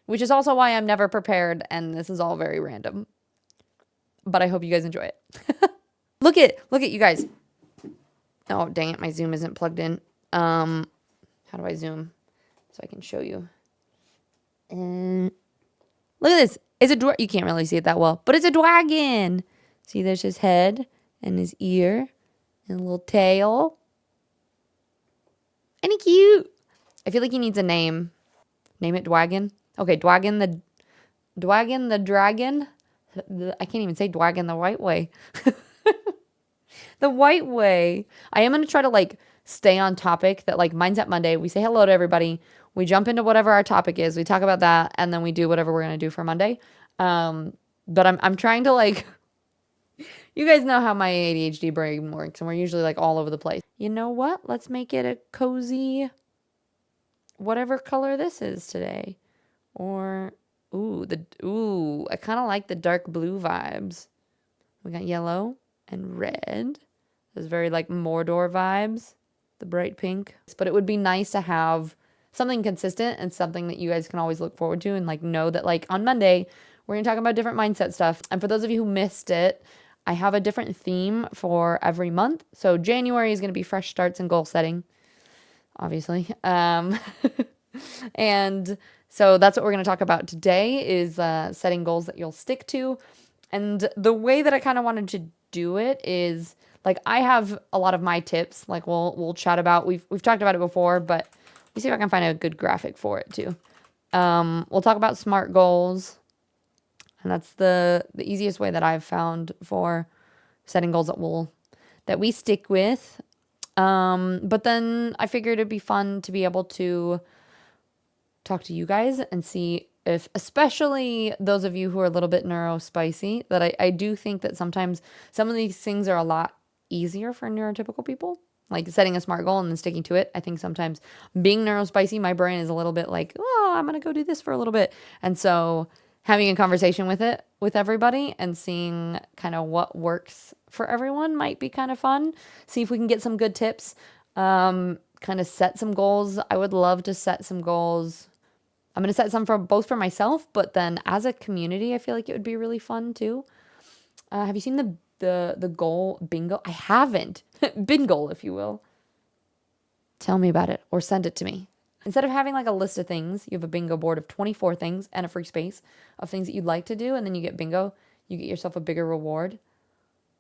which is also why I'm never prepared and this is all very random. But I hope you guys enjoy it. Look at you guys. Oh, dang it. My Zoom isn't plugged in. How do I zoom so I can show you? And look at this. It's a you can't really see it that well, but it's a dragon. See, there's his head and his ear and a little tail. Ain't he cute? I feel like he needs a name. Name it Dwagon. Okay, Dwagon the dragon. I can't even say Dwagon the white way. The white way. I am going to try to like stay on topic that like Mindset Monday. We say hello to everybody. We jump into whatever our topic is. We talk about that and then we do whatever we're going to do for Monday. But I'm trying to like, you guys know how my ADHD brain works and we're usually like all over the place. You know what? Let's make it a cozy, whatever color this is today. Or, I kind of like the dark blue vibes. We got yellow and red. There's very like Mordor vibes, the bright pink. But it would be nice to have something consistent and something that you guys can always look forward to and like know that like on Monday, we're going to talk about different mindset stuff. And for those of you who missed it, I have a different theme for every month. So January is going to be fresh starts and goal setting, obviously. And so that's what we're going to talk about today is setting goals that you'll stick to. And the way that I kind of wanted to do it is like I have a lot of my tips. Like we'll chat about. We've talked about it before, but let me see if I can find a good graphic for it too. We'll talk about SMART goals, and that's the easiest way that I've found for setting goals that we stick with. But then I figured it'd be fun to be able to talk to you guys and see if, especially those of you who are a little bit neurospicy, that I do think that sometimes some of these things are a lot easier for neurotypical people, like setting a SMART goal and then sticking to it. I think sometimes being neurospicy, my brain is a little bit like, oh, I'm going to go do this for a little bit. And so having a conversation with everybody and seeing kind of what works for everyone might be kind of fun. See if we can get some good tips, kind of set some goals. I would love to set some goals. I'm going to set some both for myself, but then as a community, I feel like it would be really fun too. Have you seen the goal bingo? I haven't. Bingo, if you will. Tell me about it or send it to me. Instead of having like a list of things, you have a bingo board of 24 things and a free space of things that you'd like to do. And then you get bingo. You get yourself a bigger reward.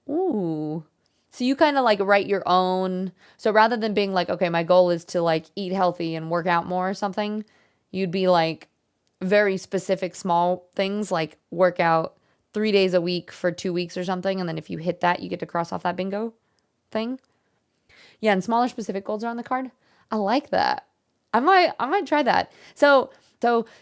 Ooh. So you kind of like write your own. So rather than being like, okay, my goal is to like eat healthy and work out more or something, you'd be like very specific small things like work out 3 days a week for 2 weeks or something. And then if you hit that, you get to cross off that bingo thing. Yeah, and smaller specific goals are on the card. I like that. I might try that. So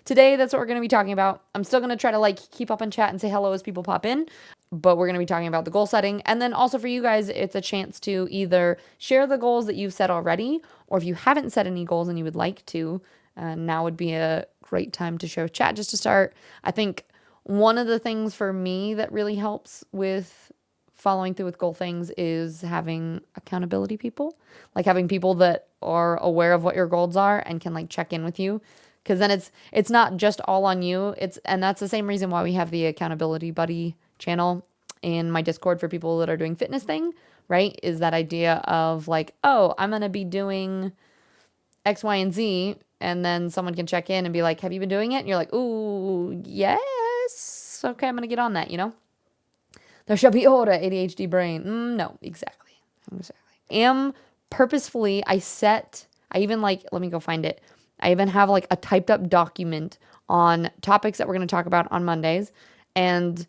today that's what we're going to be talking about. I'm still going to try to like keep up and chat and say hello as people pop in, but we're going to be talking about the goal setting. And then also for you guys, it's a chance to either share the goals that you've set already, or if you haven't set any goals and you would like to, now would be a great time to share chat just to start. I think one of the things for me that really helps with following through with goal things is having accountability people, like having people that are aware of what your goals are and can like check in with you. Cause then it's not just all on you. And that's the same reason why we have the accountability buddy channel in my Discord for people that are doing fitness thing, right? Is that idea of like, oh, I'm going to be doing X, Y, and Z. And then someone can check in and be like, have you been doing it? And you're like, ooh, yes. Okay, I'm going to get on that, you know? There shall be order, ADHD brain. No, exactly. Am purposefully, I even like, let me go find it. I even have like a typed up document on topics that we're going to talk about on Mondays. And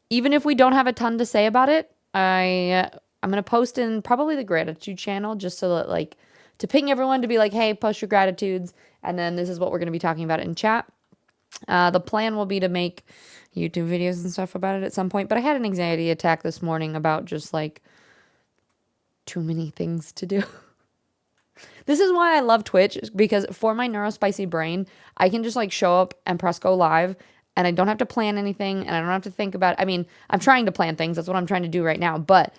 even if we don't have a ton to say about it, I'm going to post in probably the gratitude channel just so that like, to ping everyone to be like, hey, post your gratitudes. And then this is what we're going to be talking about in chat. The plan will be to make YouTube videos and stuff about it at some point. But I had an anxiety attack this morning about just like too many things to do. This is why I love Twitch, because for my neurospicy brain, I can just like show up and press go live and I don't have to plan anything and I don't have to think about it. I mean, I'm trying to plan things. That's what I'm trying to do right now. But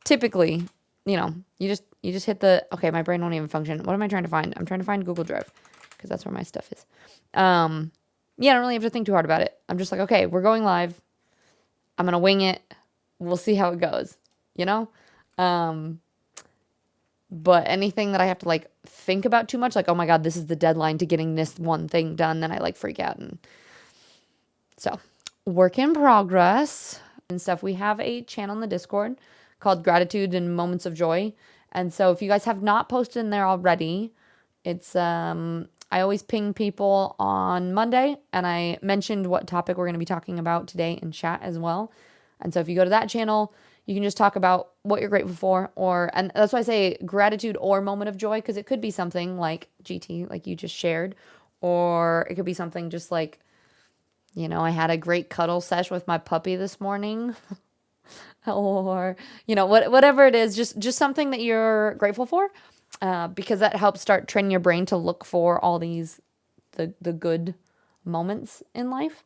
typically, you know, you just hit the, okay, my brain won't even function. What am I trying to find? I'm trying to find Google Drive because that's where my stuff is. Yeah, I don't really have to think too hard about it. I'm just like, okay, we're going live. I'm gonna wing it. We'll see how it goes, you know? But anything that I have to like think about too much, like, oh my God, this is the deadline to getting this one thing done, then I like freak out. And so, work in progress and stuff. We have a channel in the Discord called Gratitude and Moments of Joy. And so if you guys have not posted in there already, it's I always ping people on Monday, and I mentioned what topic we're going to be talking about today in chat as well. And so if you go to that channel, you can just talk about what you're grateful for, and that's why I say gratitude or moment of joy, because it could be something like GT, like you just shared, or it could be something just like, I had a great cuddle sesh with my puppy this morning. Or, whatever it is, just something that you're grateful for, because that helps start training your brain to look for all these, the good moments in life.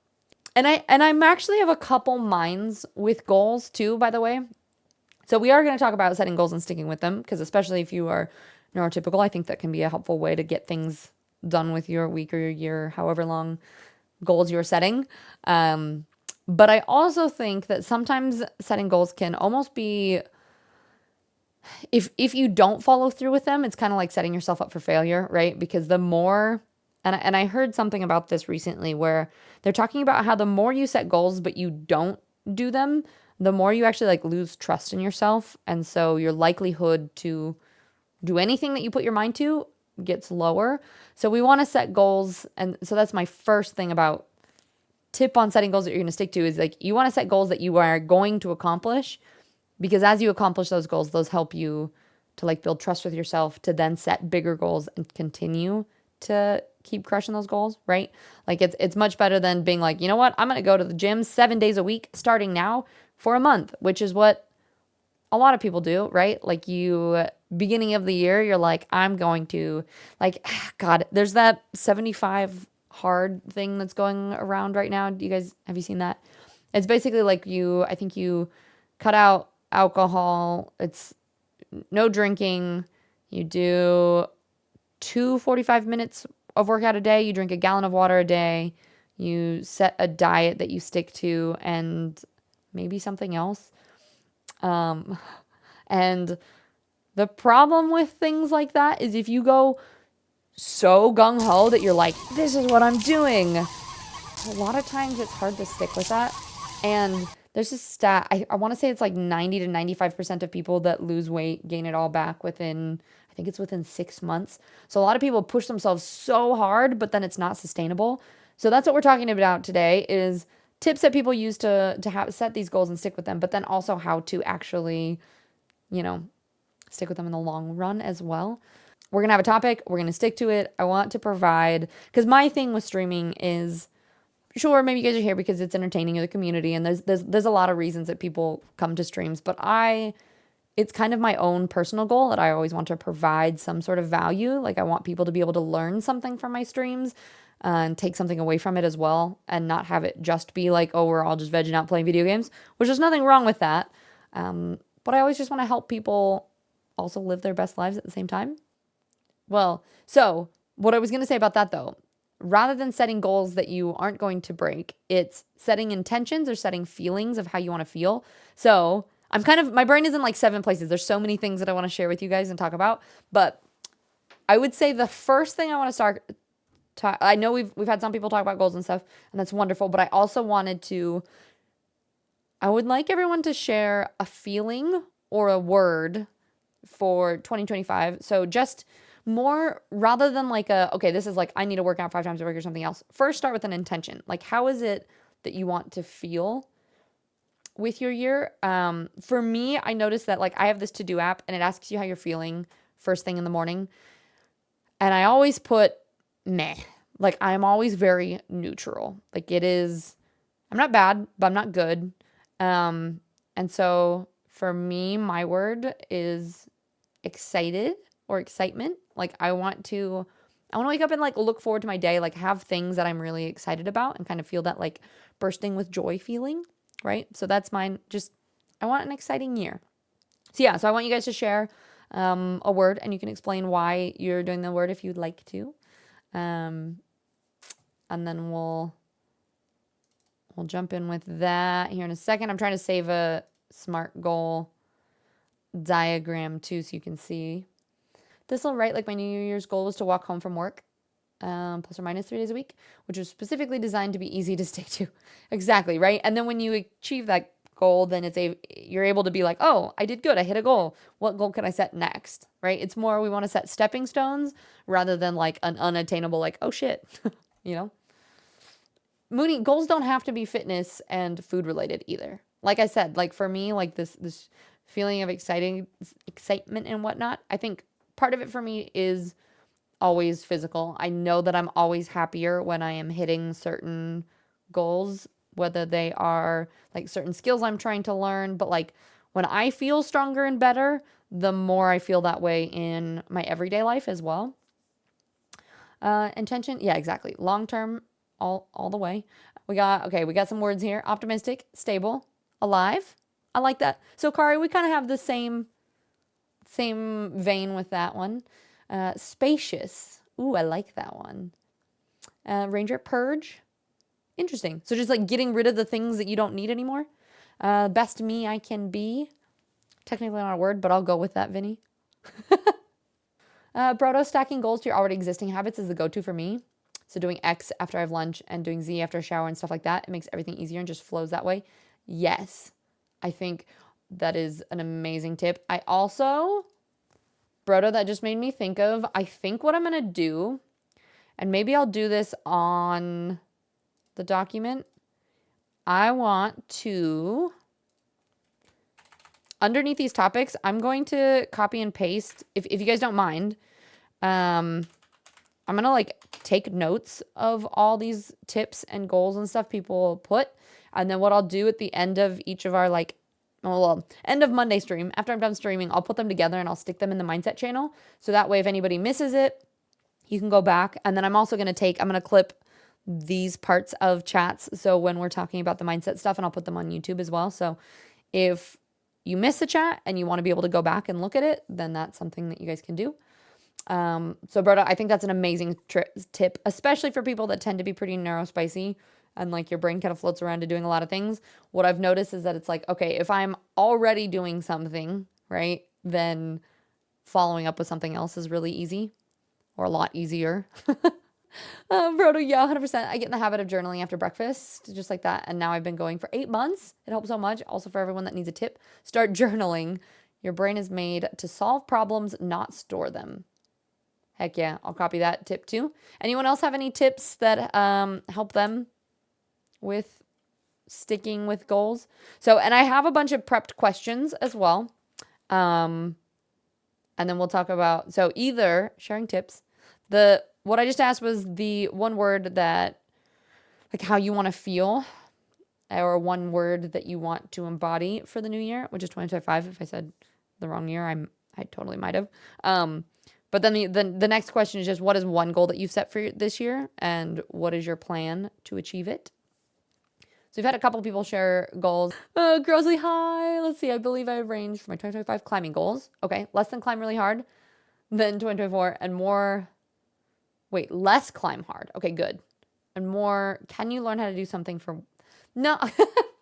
And I'm actually have a couple minds with goals too, by the way. So we are going to talk about setting goals and sticking with them, because especially if you are neurotypical, I think that can be a helpful way to get things done with your week or your year, however long goals you're setting. But I also think that sometimes setting goals can almost be, if you don't follow through with them, it's kind of like setting yourself up for failure, right? Because the more, and I heard something about this recently where they're talking about how the more you set goals but you don't do them, the more you actually like lose trust in yourself. And so your likelihood to do anything that you put your mind to gets lower. So we want to set goals. And so that's my first thing about tip on setting goals that you're going to stick to, is like, you want to set goals that you are going to accomplish, because as you accomplish those goals, those help you to like build trust with yourself, to then set bigger goals and continue to keep crushing those goals, right? Like it's much better than being like, you know what, I'm going to go to the gym 7 days a week starting now for a month, which is what a lot of people do, right? Like beginning of the year, you're like, I'm going to like, God, there's that 75 hard thing that's going around right now. Have you seen that? It's basically like I think you cut out alcohol. It's no drinking. You do 45 minutes of workout a day. You drink a gallon of water a day. You set a diet that you stick to, and maybe something else. And the problem with things like that is if you go so gung-ho that you're like, this is what I'm doing, a lot of times it's hard to stick with that. And there's this stat, I want to say it's like 90 to 95% of people that lose weight gain it all back within, I think it's within 6 months. So a lot of people push themselves so hard, but then it's not sustainable. So that's what we're talking about today, is tips that people use to set these goals and stick with them, but then also how to actually, stick with them in the long run as well. We're going to have a topic. We're going to stick to it. I want to provide, because my thing with streaming is, sure, maybe you guys are here because it's entertaining to the community, and there's a lot of reasons that people come to streams, but it's kind of my own personal goal that I always want to provide some sort of value. Like I want people to be able to learn something from my streams and take something away from it as well, and not have it just be like, oh, we're all just vegging out playing video games, which there's nothing wrong with that. But I always just want to help people also live their best lives at the same time. Well, so what I was going to say about that though, rather than setting goals that you aren't going to break, it's setting intentions or setting feelings of how you want to feel. So my brain is in like 7 places. There's so many things that I want to share with you guys and talk about, but I would say the first thing I want to start, I know we've had some people talk about goals and stuff, and that's wonderful, but I also I would like everyone to share a feeling or a word for 2025. So just more, rather than like okay, this is like, I need to work out 5 times a week or something else. First, start with an intention. Like, how is it that you want to feel with your year? For me, I noticed that like I have this to-do app, and it asks you how you're feeling first thing in the morning. And I always put meh. Like I'm always very neutral. Like I'm not bad, but I'm not good. And so for me, my word is excited or excitement. Like I want to wake up and like look forward to my day, like have things that I'm really excited about and kind of feel that like bursting with joy feeling, right? So that's mine. Just, I want an exciting year. So yeah, so I want you guys to share a word, and you can explain why you're doing the word if you'd like to. Um, and then we'll jump in with that here in a second. I'm trying to save a SMART goal diagram too, so you can see. This will write like my New Year's goal was to walk home from work, plus or minus 3 days a week, which was specifically designed to be easy to stick to. Exactly, right? And then when you achieve that goal, then you're able to be like, oh, I did good. I hit a goal. What goal can I set next? Right? It's more we want to set stepping stones rather than like an unattainable, like, oh shit, you know? Mooney, goals don't have to be fitness and food related either. Like I said, like for me, like this feeling of excitement and whatnot, I think part of it for me is always physical. I know that I'm always happier when I am hitting certain goals, whether they are like certain skills I'm trying to learn, but like when I feel stronger and better, the more I feel that way in my everyday life as well. Intention, yeah, exactly. Long term, all the way. We got some words here. Optimistic, stable, alive. I like that. So Kari, we kind of have the same vein with that one. Spacious. Ooh, I like that one. Ranger, purge. Interesting. So just like getting rid of the things that you don't need anymore. Best me I can be. Technically not a word, but I'll go with that, Vinny. Brodo, stacking goals to your already existing habits is the go-to for me. So doing X after I have lunch and doing Z after a shower and stuff like that, it makes everything easier and just flows that way. Yes, I think that is an amazing tip. I also, Brodo, that just made me think of, I think what I'm going to do, and maybe I'll do this on the document. I want to, underneath these topics, I'm going to copy and paste, if you guys don't mind, I'm going to like take notes of all these tips and goals and stuff people put. And then what I'll do at the end of each of our end of Monday stream, after I'm done streaming, I'll put them together and I'll stick them in the mindset channel. So that way, if anybody misses it, you can go back. And then I'm also going to clip these parts of chats. So when we're talking about the mindset stuff, and I'll put them on YouTube as well. So if you miss the chat and you want to be able to go back and look at it, then that's something that you guys can do. So Broda, I think that's an amazing tip, especially for people that tend to be pretty neurospicy and like your brain kind of floats around to doing a lot of things. What I've noticed is that it's like, okay, if I'm already doing something, right, then following up with something else is really easy or a lot easier. Brodo, yeah, 100%. I get in the habit of journaling after breakfast, just like that. And now I've been going for 8 months. It helps so much. Also for everyone that needs a tip, start journaling. Your brain is made to solve problems, not store them. Heck yeah, I'll copy that tip too. Anyone else have any tips that help them with sticking with goals? So, and I have a bunch of prepped questions as well. And then we'll talk about, so either sharing tips. What I just asked was the one word that, like how you want to feel, or one word that you want to embody for the new year, which is 2025. If I said the wrong year, I totally might have. But then the next question is just, what is one goal that you've set for this year, and what is your plan to achieve it? So we've had a couple of people share goals. Grossly high. Let's see. I believe I have ranged for my 2025 climbing goals. Okay, less than climb really hard than 2024, and more. Wait, less climb hard. Okay, good. And more. Can you learn how to do something for? No,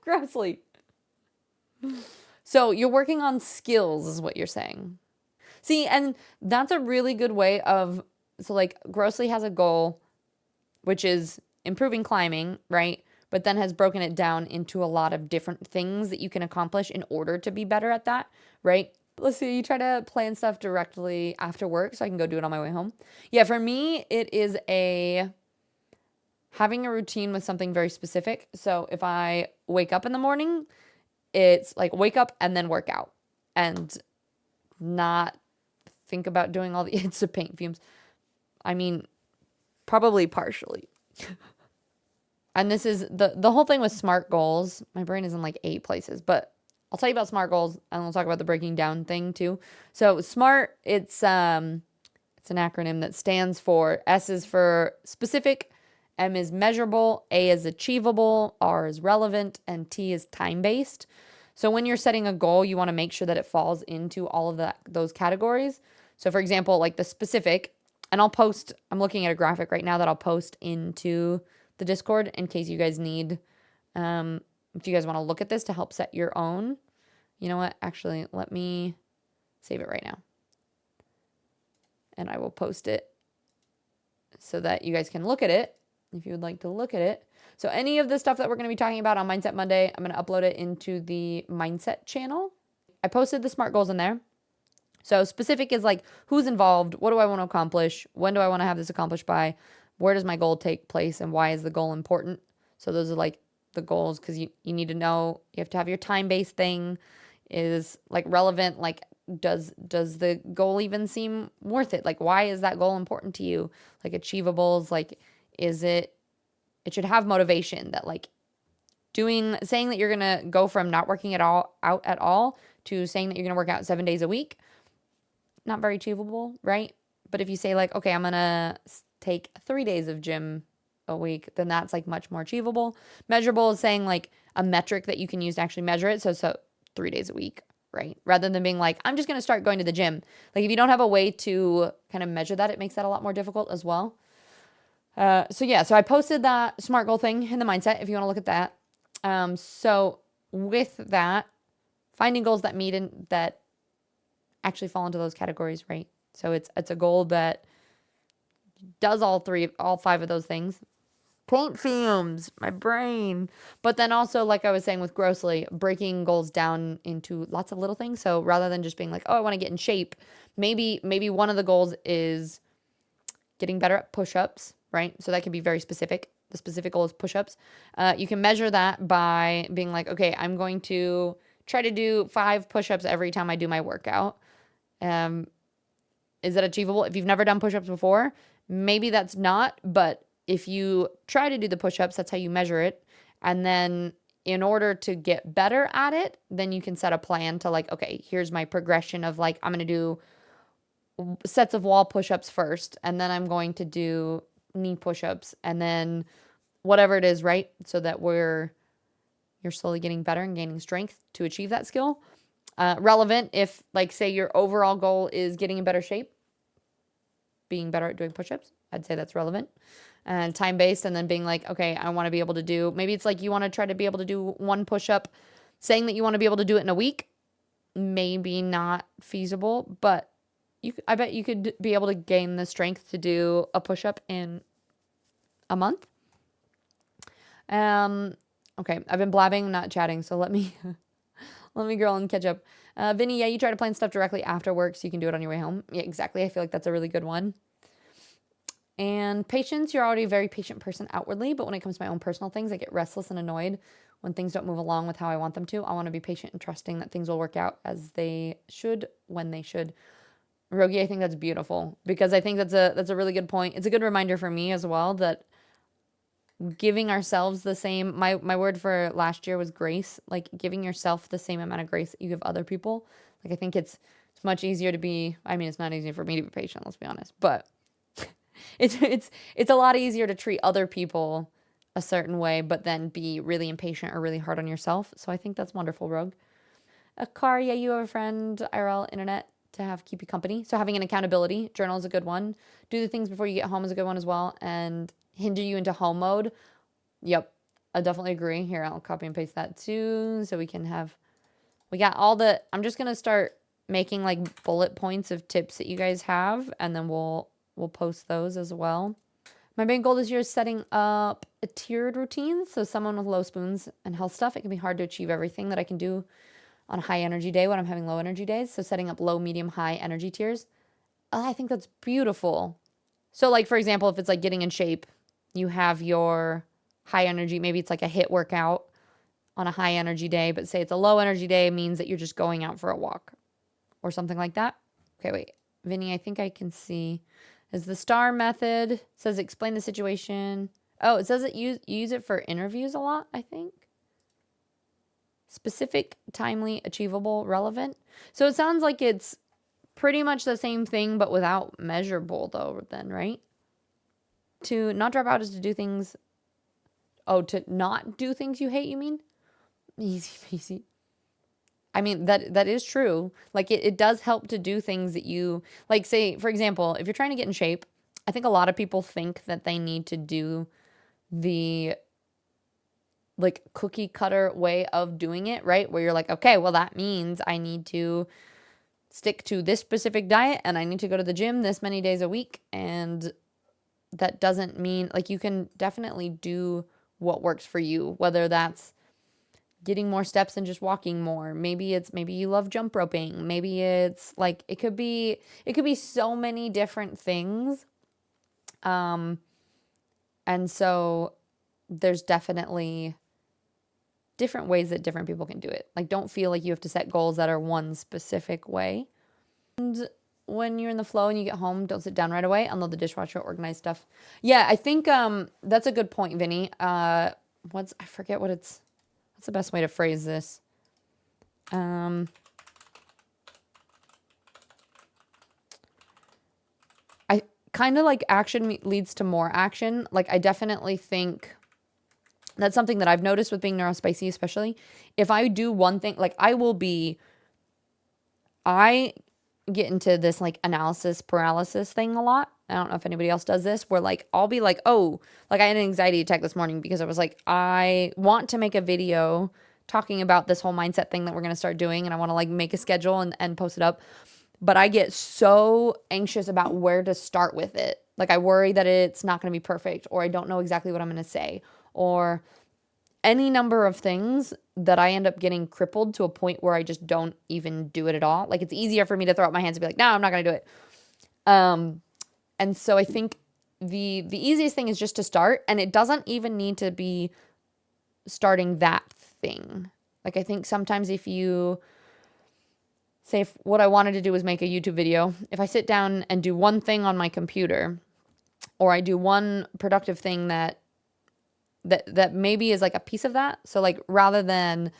grossly. So you're working on skills, is what you're saying. See, and that's a really good way of, so like Grossly has a goal, which is improving climbing, right? But then has broken it down into a lot of different things that you can accomplish in order to be better at that, right? Let's see, you try to plan stuff directly after work so I can go do it on my way home. Yeah, for me, it is having a routine with something very specific. So if I wake up in the morning, it's like wake up and then work out and not think about doing all the it's the paint fumes. I mean, probably partially. And this is the whole thing with SMART goals. My brain is in like 8 places, but I'll tell you about SMART goals and we'll talk about the breaking down thing too. So SMART, it's an acronym that stands for, S is for specific, M is measurable, A is achievable, R is relevant, and T is time-based. So when you're setting a goal, you want to make sure that it falls into all of those categories. So for example, like the specific, And I'm looking at a graphic right now that I'll post into the Discord in case you guys need, if you guys want to look at this to help set your own. You know what? Actually, let me save it right now. And I will post it so that you guys can look at it if you would like to look at it. So any of the stuff that we're going to be talking about on Mindset Monday, I'm going to upload it into the Mindset channel. I posted the SMART goals in there. So specific is like who's involved, what do I want to accomplish, when do I want to have this accomplished by, where does my goal take place, and why is the goal important? So those are like the goals, because you need to know, you have to have your time-based thing is like relevant, like does the goal even seem worth it? Like why is that goal important to you? Like achievables, like it should have motivation that like saying that you're going to go from not working out at all to saying that you're going to work out 7 days a week. Not very achievable, right? But if you say like, okay, I'm going to take 3 days of gym a week, then that's like much more achievable. Measurable is saying like a metric that you can use to actually measure it. So 3 days a week, right? Rather than being like, I'm just going to start going to the gym. Like if you don't have a way to kind of measure that, it makes that a lot more difficult as well. So I posted that SMART goal thing in the mindset if you want to look at that. So with that, finding goals that meet and that actually fall into those categories, right? So it's a goal that does all 5 of those things. Paint fumes, my brain. But then also, like I was saying with grossly, breaking goals down into lots of little things. So rather than just being like, oh, I want to get in shape, maybe one of the goals is getting better at push-ups, right? So that can be very specific. The specific goal is push-ups. You can measure that by being like, okay, I'm going to try to do 5 push-ups every time I do my workout. Is that achievable? If you've never done push-ups before, maybe that's not, but if you try to do the push-ups, that's how you measure it. And then in order to get better at it, then you can set a plan to like, okay, here's my progression of like, I'm going to do sets of wall push-ups first, and then I'm going to do knee push-ups, and then whatever it is, right? So that you're slowly getting better and gaining strength to achieve that skill. Relevant if, like, say your overall goal is getting in better shape, being better at doing push-ups, I'd say that's relevant. And time-based, and then being like, okay, I want to be able to do, maybe it's like you want to try to be able to do 1 push-up, saying that you want to be able to do it in a week, maybe not feasible, but I bet you could be able to gain the strength to do a push-up in a month. Okay, I've been blabbing, not chatting, so let me girl and catch up. Vinny, yeah, you try to plan stuff directly after work so you can do it on your way home. Yeah, exactly. I feel like that's a really good one. And patience, you're already a very patient person outwardly, but when it comes to my own personal things, I get restless and annoyed when things don't move along with how I want them to. I want to be patient and trusting that things will work out as they should when they should. Rogi, I think that's beautiful, because I think that's a really good point. It's a good reminder for me as well that giving ourselves the same, my word for last year was grace, like giving yourself the same amount of grace that you give other people. Like I think it's much easier to be, I mean, it's not easy for me to be patient, let's be honest, but it's a lot easier to treat other people a certain way, but then be really impatient or really hard on yourself. So I think that's wonderful, Rogue. Yeah, you have a friend, IRL, internet, to keep you company. So having an accountability journal is a good one. Do the things before you get home is a good one as well. And hinder you into home mode. Yep, I definitely agree. Here, I'll copy and paste that too. So we got all I'm just going to start making like bullet points of tips that you guys have. And then we'll post those as well. My main goal this year is setting up a tiered routine. So someone with low spoons and health stuff, it can be hard to achieve everything that I can do on a high energy day when I'm having low energy days. So setting up low, medium, high energy tiers. I think that's beautiful. So like, for example, if it's like getting in shape, you have your high energy, maybe it's like a HIIT workout on a high energy day, but say it's a low energy day means that you're just going out for a walk or something like that. Okay, wait, Vinny, I think I can see. Is the STAR method, it says explain the situation. Oh, it says that you use it for interviews a lot, I think. Specific, timely, achievable, relevant. So it sounds like it's pretty much the same thing, but without measurable though then, right? To not drop out is to do things. Oh, to not do things you hate, you mean? Easy peasy. I mean, that is true. Like it does help to do things that you, like say, for example, if you're trying to get in shape, I think a lot of people think that they need to do the like cookie cutter way of doing it, right? Where you're like, okay, well, that means I need to stick to this specific diet and I need to go to the gym this many days a week. And that doesn't mean, like, you can definitely do what works for you, whether that's getting more steps and just walking more. Maybe you love jump roping. Maybe it's like it could be so many different things. And so there's definitely different ways that different people can do it. Like, don't feel like you have to set goals that are one specific way. And when you're in the flow and you get home, don't sit down right away. Unload the dishwasher, organize stuff. Yeah, I think that's a good point, Vinny. I forget what's the best way to phrase this? I kind of like action leads to more action. Like, I definitely think that's something that I've noticed with being neurospicy, especially. If I do one thing, like I get into this like analysis paralysis thing a lot. I don't know if anybody else does this, where like I'll be like, oh, like I had an anxiety attack this morning because I was like, I want to make a video talking about this whole mindset thing that we're going to start doing. And I want to like make a schedule and post it up. But I get so anxious about where to start with it. Like, I worry that it's not going to be perfect, or I don't know exactly what I'm going to say, or any number of things that I end up getting crippled to a point where I just don't even do it at all. Like, it's easier for me to throw up my hands and be like, no, I'm not going to do it. And so I think the easiest thing is just to start, and it doesn't even need to be starting that thing. Like, I think sometimes if you say, if what I wanted to do was make a YouTube video, if I sit down and do one thing on my computer, or I do one productive thing that maybe is like a piece of that. So like, rather than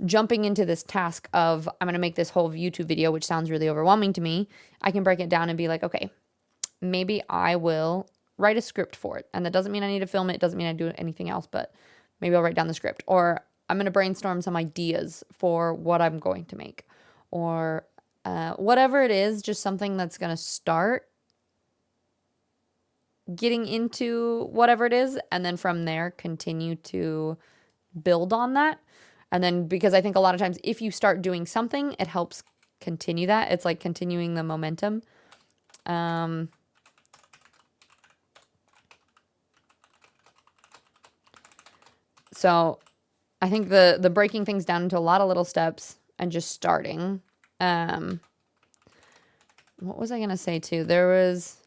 jumping into this task of I'm going to make this whole YouTube video, which sounds really overwhelming to me, I can break it down and be like, okay, maybe I will write a script for it. And that doesn't mean I need to film it. It doesn't mean I do anything else, but maybe I'll write down the script, or I'm going to brainstorm some ideas for what I'm going to make, or whatever it is, just something that's going to start getting into whatever it is, and then from there continue to build on that. And then, because I think a lot of times if you start doing something, it helps continue that. It's like continuing the momentum. So I think the breaking things down into a lot of little steps and just starting. What was I going to say too? There was,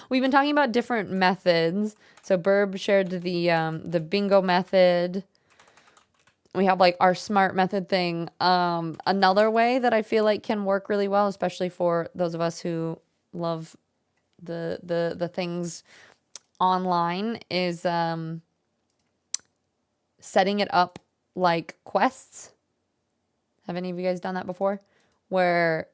we've been talking about different methods. So Burb shared the bingo method. We have like our SMART method thing. Another way that I feel like can work really well, especially for those of us who love the things online, is setting it up like quests. Have any of you guys done that before? Where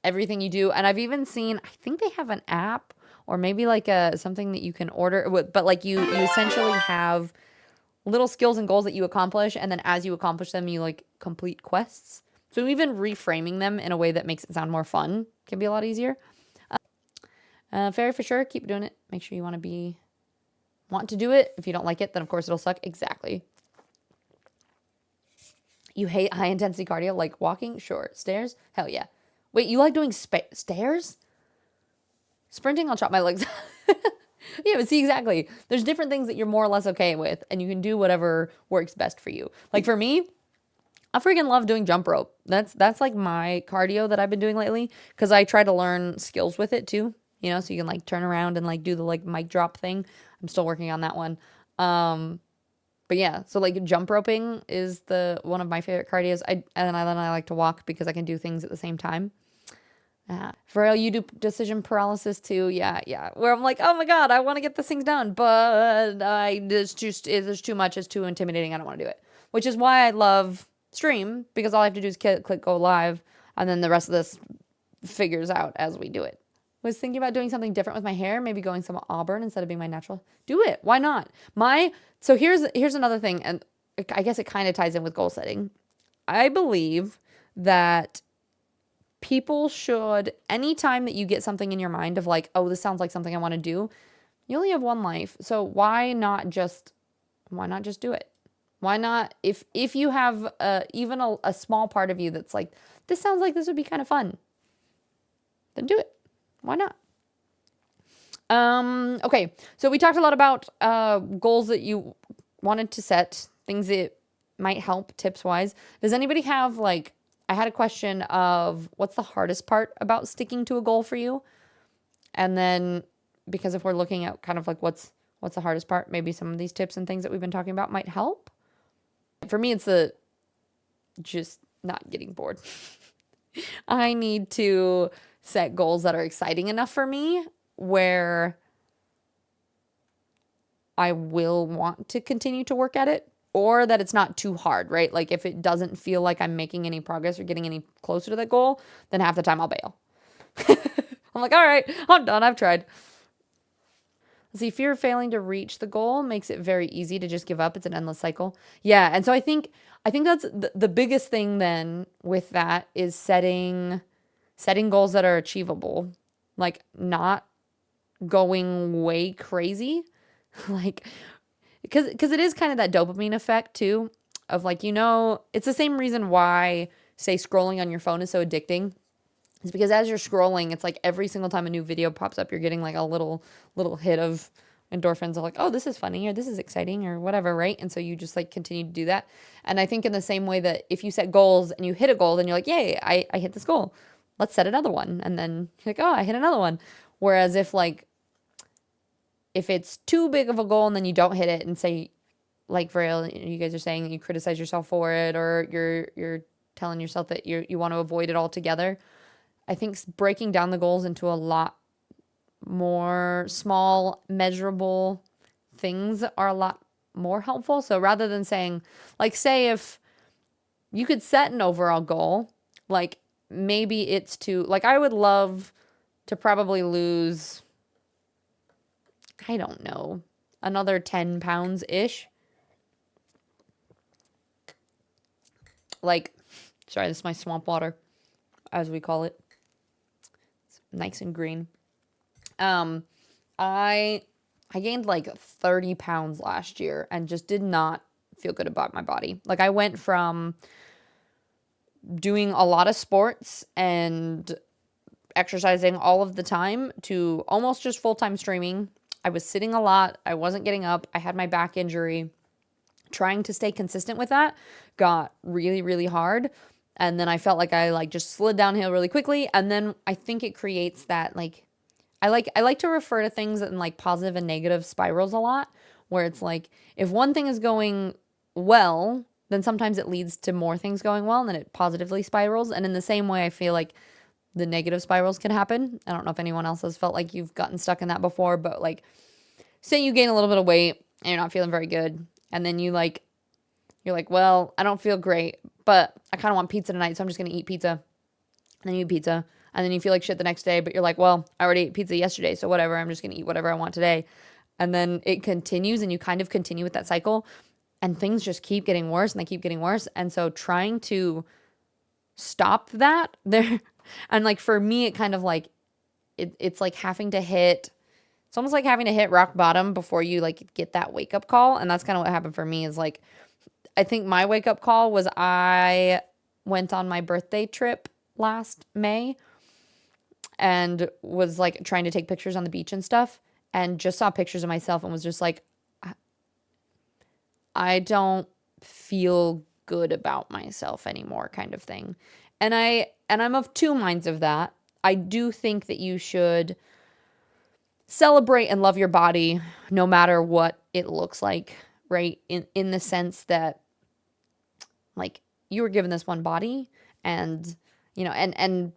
everything you do, and I've even seen, I think they have an app, or maybe like something that you can order, but like you essentially have little skills and goals that you accomplish, and then as you accomplish them, you like complete quests. So even reframing them in a way that makes it sound more fun can be a lot easier. Fairy, for sure, keep doing it. Make sure you want to do it. If you don't like it, then of course it'll suck. Exactly. You hate high intensity cardio, like walking? Sure. Stairs? Hell yeah. Wait, you like doing stairs? Sprinting, I'll chop my legs. Yeah, but see, exactly. There's different things that you're more or less okay with, and you can do whatever works best for you. Like for me, I freaking love doing jump rope. That's like my cardio that I've been doing lately, because I try to learn skills with it too. You know, so you can like turn around and like do the like mic drop thing. I'm still working on that one. But yeah, so like jump roping is one of my favorite cardios. And then I like to walk because I can do things at the same time. For real, you do decision paralysis too. Yeah. Where I'm like, oh my God, I want to get this things done, but there's too much. It's too intimidating. I don't want to do it. Which is why I love Stream, because all I have to do is click go live, and then the rest of this figures out as we do it. Was thinking about doing something different with my hair, maybe going some auburn instead of being my natural. Do it. Why not? So here's another thing, and I guess it kind of ties in with goal setting. I believe that people should, anytime that you get something in your mind of like, oh, this sounds like something I want to do, you only have one life. So why not just do it? Why not, if you have even a small part of you that's like, this sounds like this would be kind of fun, then do it. Why not? Okay, so we talked a lot about goals that you wanted to set, things that might help tips wise. Does anybody have like, I had a question of what's the hardest part about sticking to a goal for you? And then, because if we're looking at kind of like what's the hardest part, maybe some of these tips and things that we've been talking about might help. For me, it's the just not getting bored. I need to set goals that are exciting enough for me where I will want to continue to work at it, or that it's not too hard, right? Like if it doesn't feel like I'm making any progress or getting any closer to that goal, then half the time I'll bail. I'm like, all right, I'm done. I've tried. See, fear of failing to reach the goal makes it very easy to just give up. It's an endless cycle. Yeah, and so I think that's the biggest thing then with that is setting goals that are achievable, like not going way crazy, like because it is kind of that dopamine effect too of like, it's the same reason why say scrolling on your phone is so addicting. It's because as you're scrolling, it's like every single time a new video pops up, you're getting like a little hit of endorphins of like, oh, this is funny or this is exciting or whatever, right? And so you just like continue to do that. And I think in the same way that if you set goals and you hit a goal, then you're like, yay, I hit this goal. Let's set another one. And then you're like, oh, I hit another one. Whereas if it's too big of a goal and then you don't hit it and say, like for real, you guys are saying you criticize yourself for it or you're telling yourself that you want to avoid it altogether. I think breaking down the goals into a lot more small, measurable things are a lot more helpful. So rather than saying, like, say if you could set an overall goal, like maybe it's to, like, I would love to probably lose, I don't know, another 10 pounds-ish. Like, sorry, this is my swamp water, as we call it. Nice and green. I gained like 30 pounds last year and just did not feel good about my body. Like I went from doing a lot of sports and exercising all of the time to almost just full-time streaming. I was sitting a lot. I wasn't getting up. I had my back injury. Trying to stay consistent with that got really, really hard. And then I felt like I just slid downhill really quickly. And then I think it creates that I like to refer to things in like positive and negative spirals a lot, where it's like if one thing is going well, then sometimes it leads to more things going well and then it positively spirals. And in the same way, I feel like the negative spirals can happen. I don't know if anyone else has felt like you've gotten stuck in that before, but like say you gain a little bit of weight and you're not feeling very good. And then you're like, well, I don't feel great, but I kind of want pizza tonight, so I'm just going to eat pizza. And then you eat pizza. And then you feel like shit the next day, but you're like, well, I already ate pizza yesterday, so whatever, I'm just going to eat whatever I want today. And then it continues, and you kind of continue with that cycle, and things just keep getting worse, and they keep getting worse. And so trying to stop that there, and like for me, it kind of like, it's like having to hit, it's almost like having to hit rock bottom before you like get that wake up call. And that's kind of what happened for me is like, I think my wake up call was I went on my birthday trip last May and was like trying to take pictures on the beach and stuff and just saw pictures of myself and was just like, I don't feel good about myself anymore kind of thing. And I'm of two minds of that. I do think that you should celebrate and love your body no matter what it looks like, right? In the sense that like you were given this one body and and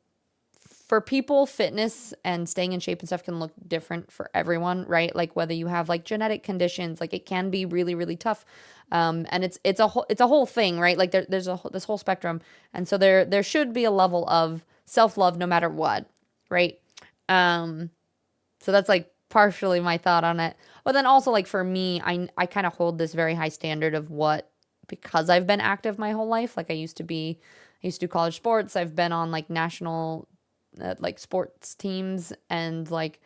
for people, fitness and staying in shape and stuff can look different for everyone, right? Like whether you have like genetic conditions, like it can be really, really tough. And it's a whole thing, right? Like there's this whole spectrum. And so there should be a level of self-love no matter what, right? So that's like partially my thought on it. But then also like for me, I kind of hold this very high standard of what, because I've been active my whole life. Like I used to be I used to do college sports. I've been on like national like sports teams, and like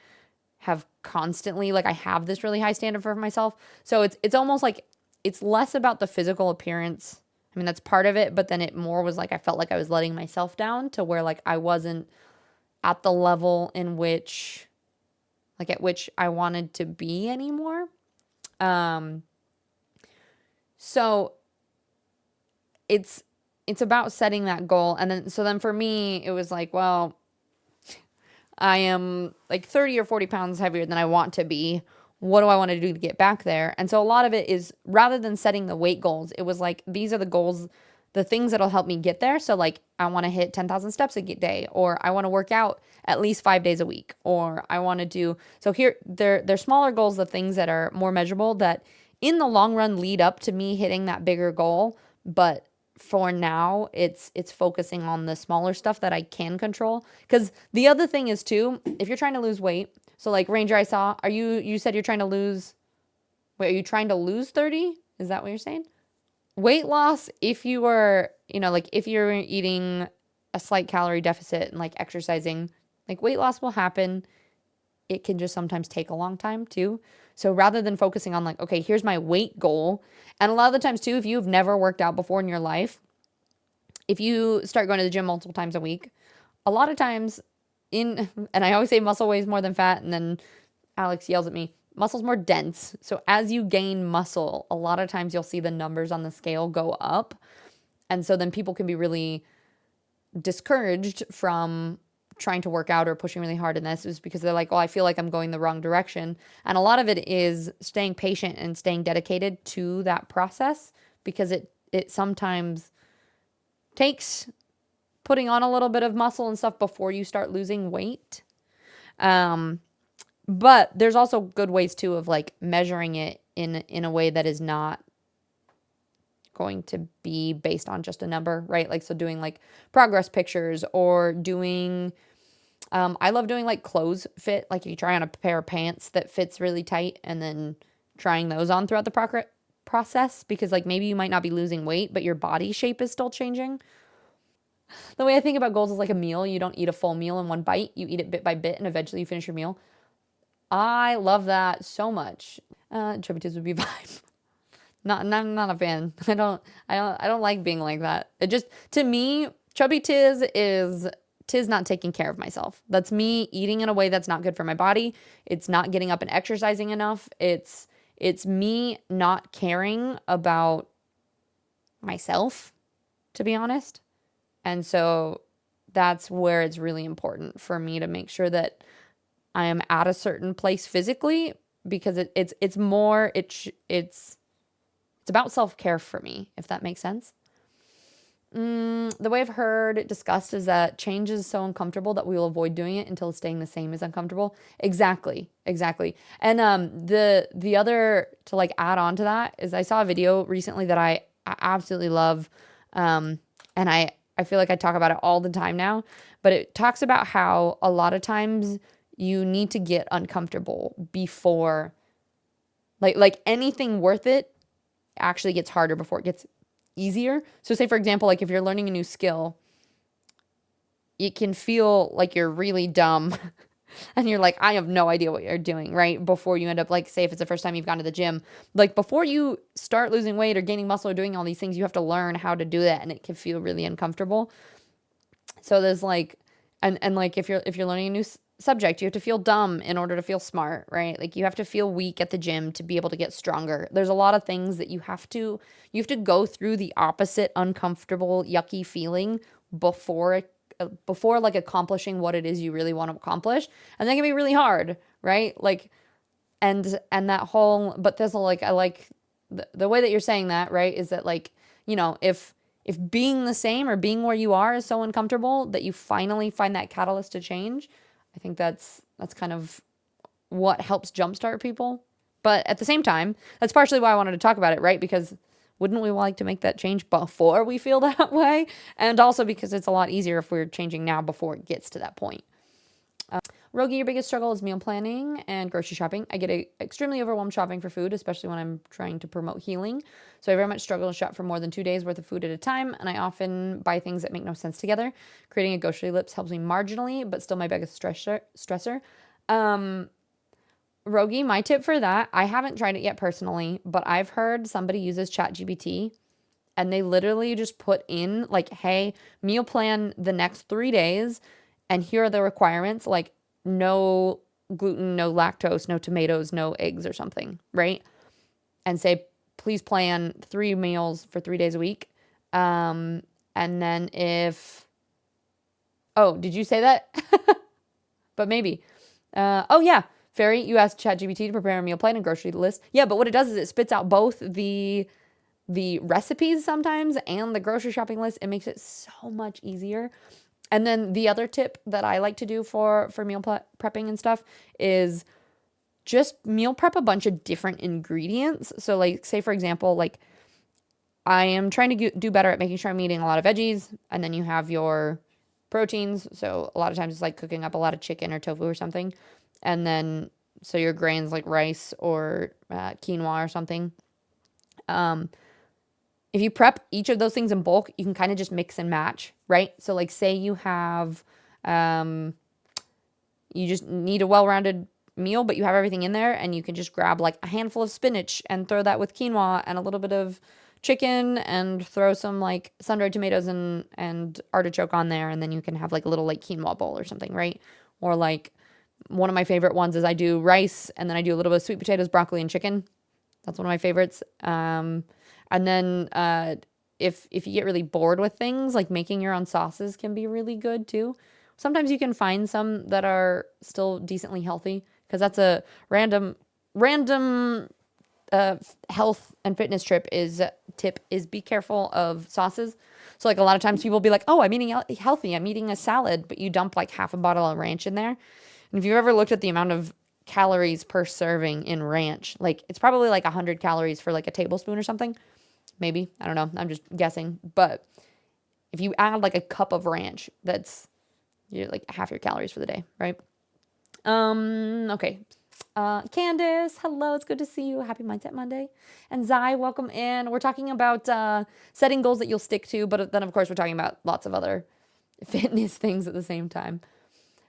have constantly, like, I have this really high standard for myself. So it's almost like it's less about the physical appearance. I mean, that's part of it, but then it more was like I felt like I was letting myself down to where like I wasn't at the level in which like at which I wanted to be anymore. Um so it's about setting that goal. And then for me it was like, well, I am like 30 or 40 pounds heavier than I want to be. What do I want to do to get back there? And so a lot of it is, rather than setting the weight goals, it was like, these are the goals, the things that'll help me get there. So like, I want to hit 10,000 steps a day, or I want to work out at least 5 days a week, or I want to do, so here, they're smaller goals, the things that are more measurable that in the long run lead up to me hitting that bigger goal. But for now, it's focusing on the smaller stuff that I can control. Because the other thing is too, if you're trying to lose weight, so like Ranger, I saw, you said you're trying to lose, wait, are you trying to lose 30? Is that what you're saying? Weight loss, if you are, like if you're eating a slight calorie deficit and like exercising, like weight loss will happen. It can just sometimes take a long time too. So rather than focusing on like, okay, here's my weight goal. And a lot of the times too, if you've never worked out before in your life, if you start going to the gym multiple times a week, a lot of times and I always say muscle weighs more than fat. And then Alex yells at me, muscle's more dense. So as you gain muscle, a lot of times you'll see the numbers on the scale go up. And so then people can be really discouraged from trying to work out or pushing really hard in this, is because they're like, oh, I feel like I'm going the wrong direction. And a lot of it is staying patient and staying dedicated to that process, because it sometimes takes putting on a little bit of muscle and stuff before you start losing weight. But there's also good ways too of like measuring it in a way that is not going to be based on just a number, right? Like, so doing like progress pictures, or doing, I love doing like clothes fit. Like, you try on a pair of pants that fits really tight and then trying those on throughout the process, because like maybe you might not be losing weight, but your body shape is still changing. The way I think about goals is like a meal. You don't eat a full meal in one bite. You eat it bit by bit, and eventually you finish your meal. I love that so much. Chubby Tiz would be vibe. I'm not a fan. I don't like being like that. It just, to me, Chubby Tiz is Tiz not taking care of myself. That's me eating in a way that's not good for my body. It's not getting up and exercising enough. It's me not caring about myself, to be honest. And so that's where it's really important for me to make sure that I am at a certain place physically, because it's more, it's about self-care for me, if that makes sense. The way I've heard it discussed is that change is so uncomfortable that we will avoid doing it until staying the same is uncomfortable. Exactly. And the other, to like add on to that, is I saw a video recently that I absolutely love, and I feel like I talk about it all the time now, but it talks about how a lot of times you need to get uncomfortable before, like anything worth it actually gets harder before it gets easier. So say, for example, like if you're learning a new skill, it can feel like you're really dumb and you're like, I have no idea what you're doing, right? Before you end up, like, say if it's the first time you've gone to the gym, like before you start losing weight or gaining muscle or doing all these things, you have to learn how to do that, and it can feel really uncomfortable. So there's like, and like if you're learning a new subject, you have to feel dumb in order to feel smart, right? Like you have to feel weak at the gym to be able to get stronger. There's a lot of things that you have to go through the opposite uncomfortable, yucky feeling before like accomplishing what it is you really want to accomplish. And that can be really hard, right? Like, and that whole, but there's like, I like the way that you're saying that, right? Is that like, if being the same or being where you are is so uncomfortable that you finally find that catalyst to change, I think that's kind of what helps jumpstart people. But at the same time, that's partially why I wanted to talk about it, right? Because wouldn't we like to make that change before we feel that way? And also because it's a lot easier if we're changing now before it gets to that point. Rogi, your biggest struggle is meal planning and grocery shopping. I get extremely overwhelmed shopping for food, especially when I'm trying to promote healing. So I very much struggle to shop for more than 2 days worth of food at a time, and I often buy things that make no sense together. Creating a grocery list helps me marginally, but still my biggest stressor. Rogi, my tip for that, I haven't tried it yet personally, but I've heard somebody uses ChatGPT and they literally just put in like, hey, meal plan the next 3 days, and here are the requirements, like no gluten, no lactose, no tomatoes, no eggs or something, right? And say, please plan 3 meals for 3 days a week. And then did you say that? But maybe. Oh, yeah. Fairy, you asked ChatGPT to prepare a meal plan and grocery list. Yeah, but what it does is it spits out both the recipes sometimes and the grocery shopping list. It makes it so much easier. And then the other tip that I like to do for meal prepping and stuff is just meal prep a bunch of different ingredients. So like, say for example, like I am trying to do better at making sure I'm eating a lot of veggies, and then you have your proteins. So a lot of times it's like cooking up a lot of chicken or tofu or something. And then, so your grains like rice or quinoa or something. If you prep each of those things in bulk, you can kind of just mix and match, right? So like say you have, you just need a well-rounded meal, but you have everything in there, and you can just grab like a handful of spinach and throw that with quinoa and a little bit of chicken and throw some like sun-dried tomatoes and artichoke on there. And then you can have like a little like quinoa bowl or something, right? Or like one of my favorite ones is I do rice and then I do a little bit of sweet potatoes, broccoli, and chicken. That's one of my favorites. And then if you get really bored with things, like making your own sauces can be really good too. Sometimes you can find some that are still decently healthy, because that's a random health and fitness tip is be careful of sauces. So like a lot of times people will be like, oh, I'm eating healthy, I'm eating a salad, but you dump like half a bottle of ranch in there. And if you've ever looked at the amount of calories per serving in ranch, like it's probably like 100 calories for like a tablespoon or something. Maybe, I don't know, I'm just guessing. But if you add like a cup of ranch, that's like half your calories for the day, right? Okay. Candace, hello, it's good to see you. Happy Mindset Monday. And Zai, welcome in. We're talking about setting goals that you'll stick to, but then of course we're talking about lots of other fitness things at the same time.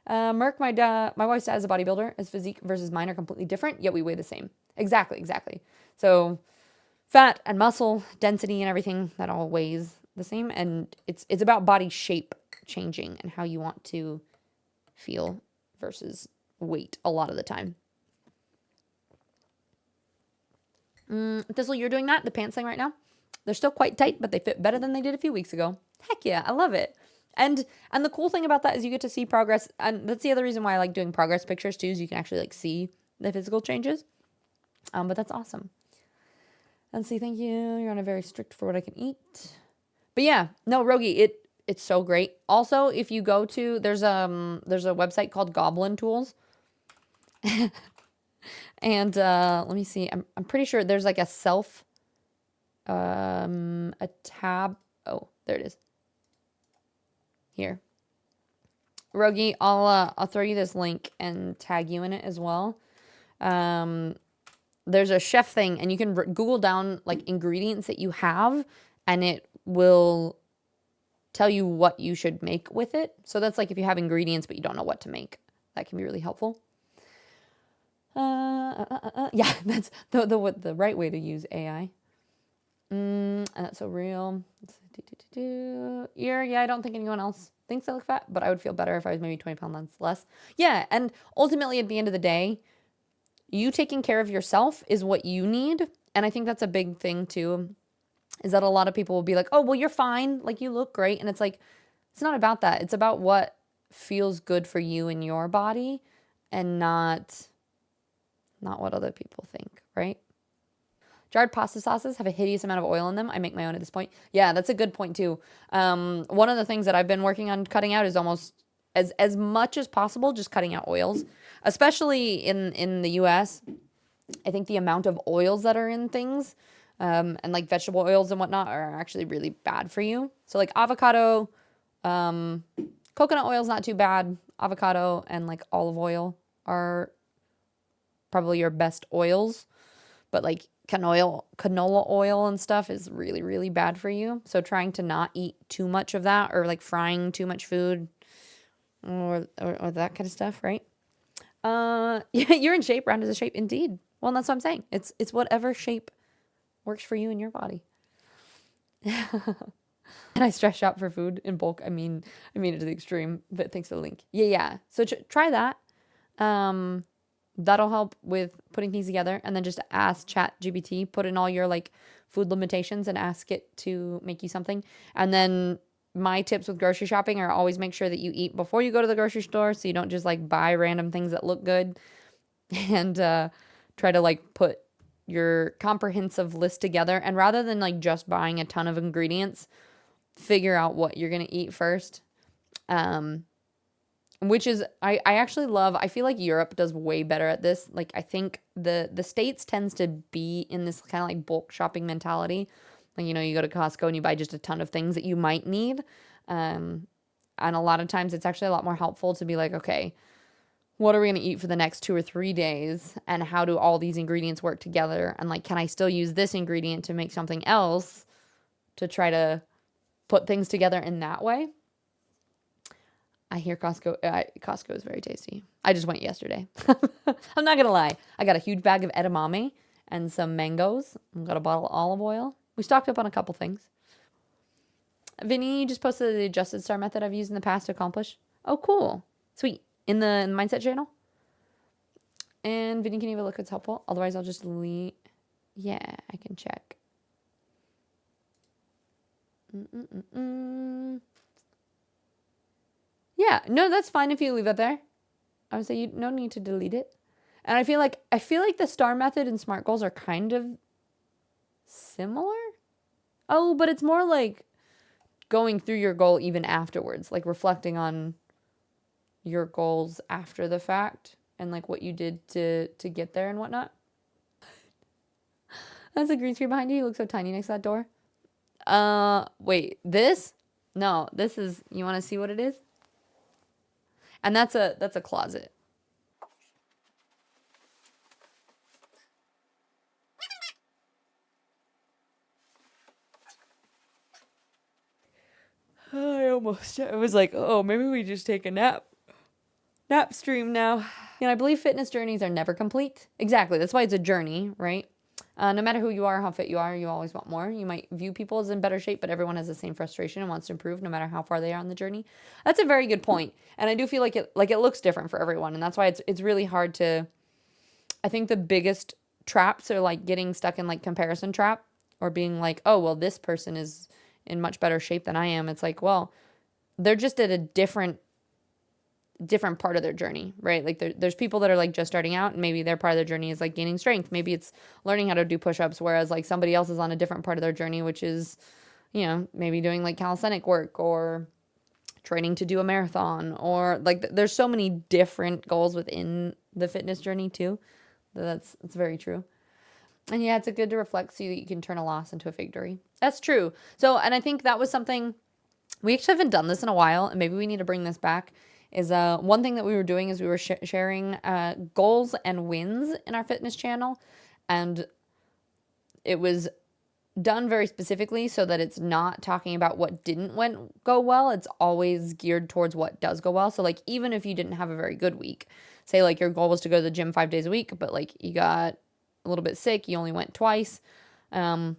Merc, my wife's dad is a bodybuilder. His physique versus mine are completely different, yet we weigh the same. Exactly. So fat and muscle density and everything, that all weighs the same, and it's about body shape changing and how you want to feel versus weight a lot of the time. Thistle, you're doing that, the pants thing right now. They're still quite tight, but they fit better than they did a few weeks ago. Heck yeah, I love it. And the cool thing about that is you get to see progress, and that's the other reason why I like doing progress pictures too, is you can actually like see the physical changes. But that's awesome. Let's see, thank you. You're on a very strict for what I can eat. But yeah, no, Rogi, it's so great. Also, if you go to, there's a website called Goblin Tools. And let me see. I'm pretty sure there's like a tab. Oh, there it is. Here. Rogi, I'll throw you this link and tag you in it as well. There's a chef thing, and you can Google down like ingredients that you have, and it will tell you what you should make with it. So that's like if you have ingredients but you don't know what to make, that can be really helpful. Yeah, that's the right way to use AI. That's so real. Yeah, I don't think anyone else thinks I look fat, but I would feel better if I was maybe 20 pounds less. Yeah, and ultimately at the end of the day, you taking care of yourself is what you need. And I think that's a big thing too, is that a lot of people will be like, oh, well, you're fine. Like, you look great. And it's like, it's not about that. It's about what feels good for you and your body, and not what other people think, right? Jarred pasta sauces have a hideous amount of oil in them. I make my own at this point. Yeah, that's a good point too. One of the things that I've been working on cutting out is almost as much as possible, just cutting out oils, especially in the US. I think the amount of oils that are in things, and like vegetable oils and whatnot, are actually really bad for you. So like avocado, Coconut oil is not too bad. Avocado and like olive oil are probably your best oils, but like canola oil and stuff is really, really bad for you. So trying to not eat too much of that, or like frying too much food, or that kind of stuff, right? Yeah, you're in shape. Round is a shape, indeed. Well, that's what I'm saying. It's whatever shape works for you and your body. And I stretch out for food in bulk. I mean it to the extreme, but thanks for the link. Yeah. So try that. That'll help with putting things together. And then just ask ChatGPT, put in all your like food limitations and ask it to make you something. And then my tips with grocery shopping are always make sure that you eat before you go to the grocery store, so you don't just like buy random things that look good. And try to like put your comprehensive list together. And rather than like just buying a ton of ingredients, figure out what you're going to eat first. Which is, I actually love, I feel like Europe does way better at this. Like, I think the States tends to be in this kind of like bulk shopping mentality. Like, you know, you go to Costco and you buy just a ton of things that you might need. And a lot of times it's actually a lot more helpful to be like, okay, what are we going to eat for the next 2 or 3 days? And how do all these ingredients work together? And like, can I still use this ingredient to make something else, to try to put things together in that way? I hear Costco is very tasty. I just went yesterday. I'm not going to lie. I got a huge bag of edamame and some mangoes. I got a bottle of olive oil. We stocked up on a couple things. Vinny just posted the adjusted star method I've used in the past to accomplish. Oh, cool. Sweet. In the mindset channel. And Vinny, can you have a look? It's helpful. Otherwise, I'll just leave. Yeah, I can check. Yeah, no, that's fine if you leave it there. I would say you no need to delete it. And I feel like the star method and SMART goals are kind of similar. Oh, but it's more like going through your goal even afterwards, like reflecting on your goals after the fact and like what you did to get there and whatnot. That's a green screen behind you. You look so tiny next to that door. Wait, this? No, this is, you want to see what it is? And that's a closet. I was like, oh, maybe we just take a nap stream now. And I believe fitness journeys are never complete. Exactly. That's why it's a journey, right? No matter who you are, how fit you are, you always want more. You might view people as in better shape, but everyone has the same frustration and wants to improve no matter how far they are on the journey. That's a very good point. And I do feel like it looks different for everyone. And that's why it's really hard to, I think the biggest traps are like getting stuck in like comparison trap, or being like, oh, well, this person is in much better shape than I am. It's like, well, they're just at a different part of their journey, right? Like there's people that are like just starting out, and maybe their part of their journey is like gaining strength. Maybe it's learning how to do push-ups, whereas like somebody else is on a different part of their journey, which is, you know, maybe doing like calisthenic work or training to do a marathon, or like there's so many different goals within the fitness journey too. That's very true. And yeah, it's good to reflect so that you can turn a loss into a victory. That's true. So, and I think that was something, we actually haven't done this in a while, and maybe we need to bring this back, is one thing that we were doing is we were sharing goals and wins in our fitness channel. And it was done very specifically so that it's not talking about what didn't go well. It's always geared towards what does go well. So like, even if you didn't have a very good week, say like your goal was to go to the gym 5 days a week, but like you got a little bit sick, you only went twice. But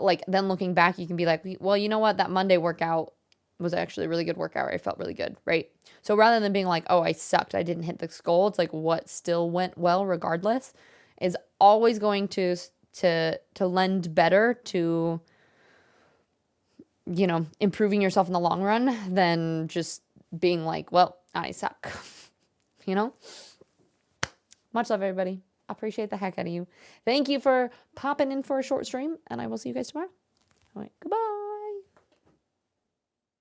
like then looking back, you can be like, well, you know what? That Monday workout was actually a really good workout. I felt really good, right? So rather than being like, oh, I sucked, I didn't hit this goal, it's like what still went well regardless is always going to lend better to, you know, improving yourself in the long run than just being like, well, I suck. You know? Much love, everybody. Appreciate the heck out of you. Thank you for popping in for a short stream, and I will see you guys tomorrow. All right, goodbye.